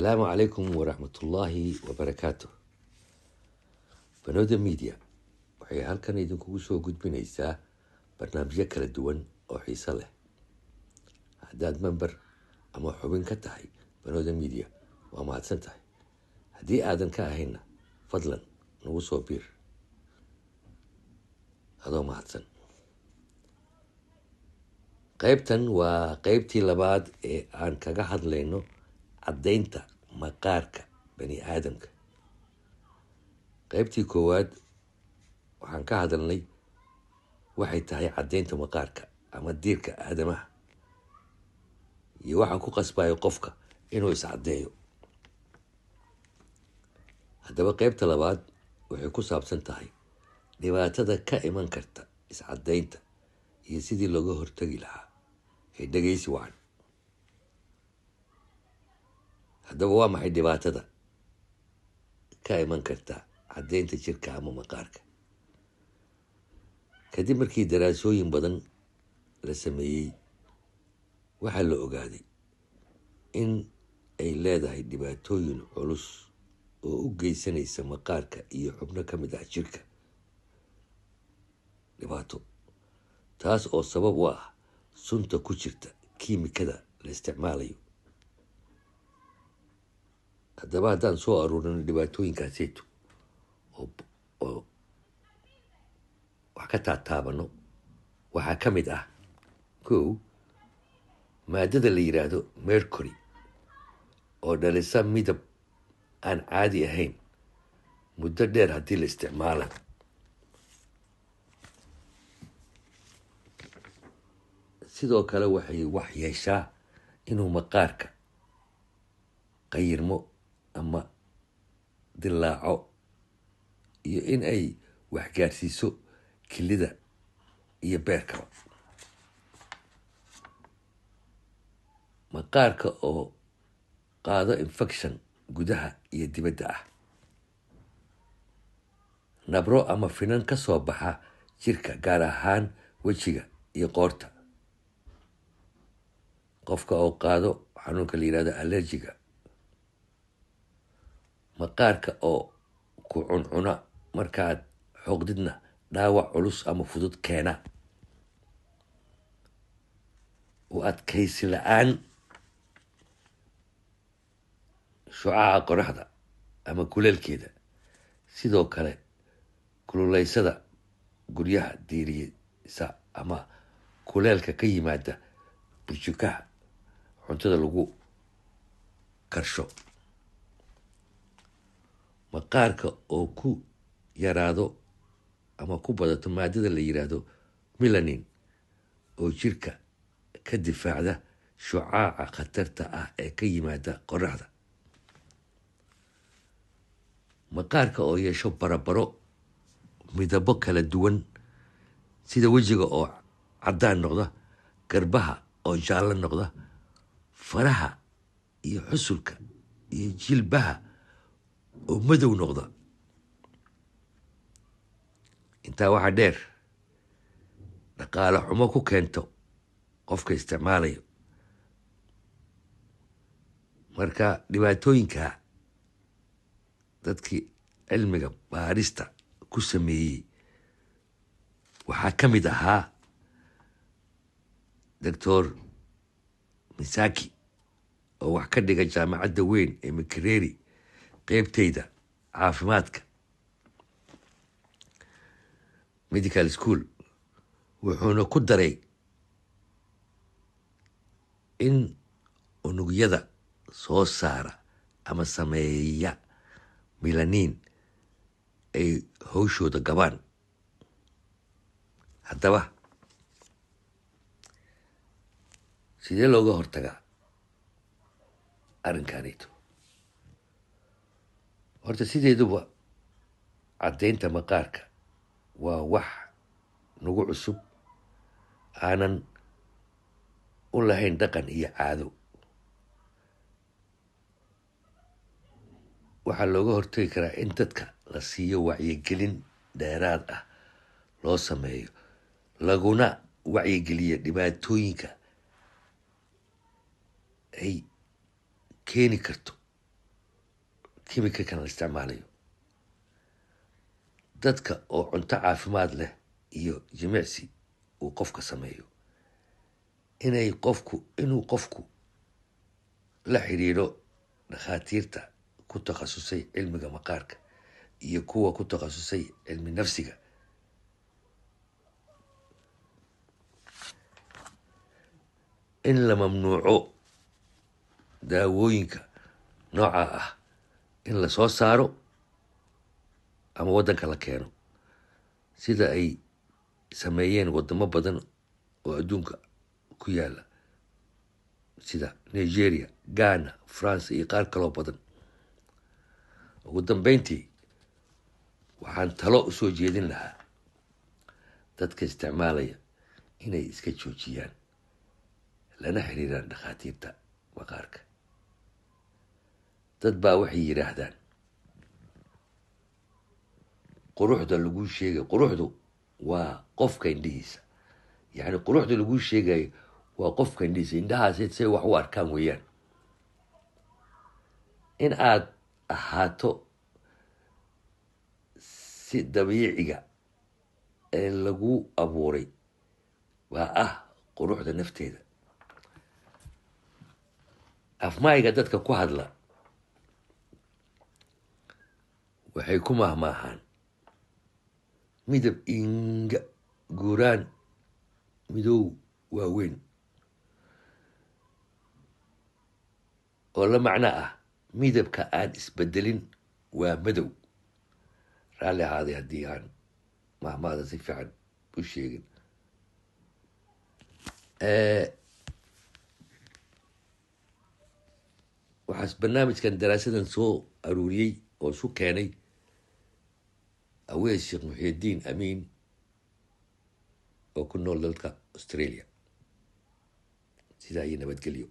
السلام عليكم ورحمة الله وبركاته. بنودا ميديا waxay halkan idinkugu soo gudbinaysaa barnaamijyo kala duwan oo xiiso leh. haddaad member ama xubin ka tahay Banoda Media waa mahadsan tahay. haddii aadan ka ahayna fadlan nagu soo biir adoo mahadsan. qaybtan waa qaybtii labaad ee aan kaga hadlayno caddaynta maqaarka bani aadamka. qaybtii koowaad waxaan ka hadalnay waxay tahay caddaynta maqaarka ama diirka aadamaha iyo waxa ku qasbayo qofka inuu iscaddeeyo. haddaba qaybta labaad waxay ku saabsan tahay dhibaatada ka iman karta iscaddaynta iyo sidii looga hortagi lahaa. dhegeysi wacan. haddaba waa maxay dhibaatada ka iman karta caddaynta jirka ama maqaarka? kadib markii daraasooyin badan la sameeyey waxaa la ogaaday in ay leedahay dhibaatooyin culus oo u geysanaysa maqaarka iyo xubno ka mid ah jirka. dhibaato taas oo sabab u ah sunta ku jirta kiimikada la isticmaalayo. haddaba haddaan soo aruurino dhibaatooyinkaaseyto oo wax ka taataabano waxaa ka mid ah 1 maadada la yiraahdo mercury oo dhalisa midab aan caadi ahayn muddo dheer haddii la isticmaalo. sidoo kale waxay wax yeeshaa inuu maqaarka qayirmo ama dilaaco iyo in ay wax gaarsiiso kilida iyo beerkaba. maqaarka oo qaado infection gudaha iyo dibadda ah. nabro ama finan ka soo baxa jirka gaar ahaan wejiga iyo qoorta. qofka oo qaado xanuunka la yiraahdo allergiga. maqaarka oo ku cuncuna markaad xoqdidna dhaawac culus ama fudud keena. u adkaysi la-aan shucaaca qoraxda ama kuleelkeeda. sidoo kale kululeysada guryaha diiriyeysa ama kuleelka ka yimaada burjukaha cuntada lagu karsho. maqaarka oo ku yaraado ama ku badato maadada la yiraahdo melanin oo jirka ka difaacda shucaaca khatarta ah ee ka yimaada qoraxda. maqaarka oo yeesho barabaro midabo kala duwan sida wejiga oo caddaan noqda, garbaha oo jaallo noqda, faraha iyo xusulka iyo jilbaha oo madow noqda. intaa waxaa dheer dhaqaale xumo ku keento qofka isticmaalayo. marka dhibaatooyinka dadkii cilmiga baarista ku sameeyey waxaa ka mid ahaa doctor misaki oo wax ka dhiga jaamacadda weyn ee Makerere qaybteyda caafimaadka medical school. wuxuuna ku daray in unugyada soo saara ama sameeya melanin ay hawshooda gabaan. haddaba sidee looga hortagaa arrinkaanayto? horta sideeduba caddaynta maqaarka waa wax nagu cusub, aanan u lahayn dhaqan iyo caado. waxaa looga hortagi karaa in dadka la siiyo wacyigelin dheeraad ah loo sameeyo, laguna wacyigeliyo dhibaatooyinka ay keeni karto chemicalkan la isticmaalayo. dadka oo cunto caafimaad leh iyo jimicsi uu qofka sameeyo inuu qofku la xiriiro dhakhaatiirta ku takhasusay cilmiga maqaarka iyo kuwa ku takhasusay cilmi nafsiga. in la mamnuuco daawooyinka nooca ah in la soo saaro ama waddanka la keeno, sida ay sameeyeen waddamo badan oo adduunka ku yaala sida Nigeria, Ghana, France iyo qaar kaloo badan. ugu dambeyntii waxaan talo usoo jeedin lahaa dadka isticmaalaya inay iska joojiyaan lana xiriiraan dhakhaatiirta maqaarka. dad baa waxay yidhaahdaan quruxdu waa qofka indhihiisa, yacni quruxda lagu sheegayo waa qofka indhihiisa, indhahaas say wax u arkaan weeyaan. in aad ahaato si dabiiciga ee lagu abuuray waa quruxda nafteeda. afmaayga dadka ku hadla waxay ku mahmaahaan midab inga guuraan midow waaweyn, oo la macno ah midabka aan isbedelin waa madow. raalli ahaaday haddii aan mahmaada si fiican u sheegin. waxaas barnaamijkan daraasadan soo aruuriyey oo isu keenay aweys sheekh muxyidiin amiin oo ku nool dalka Australia. sidaa iyo nabadgelyo.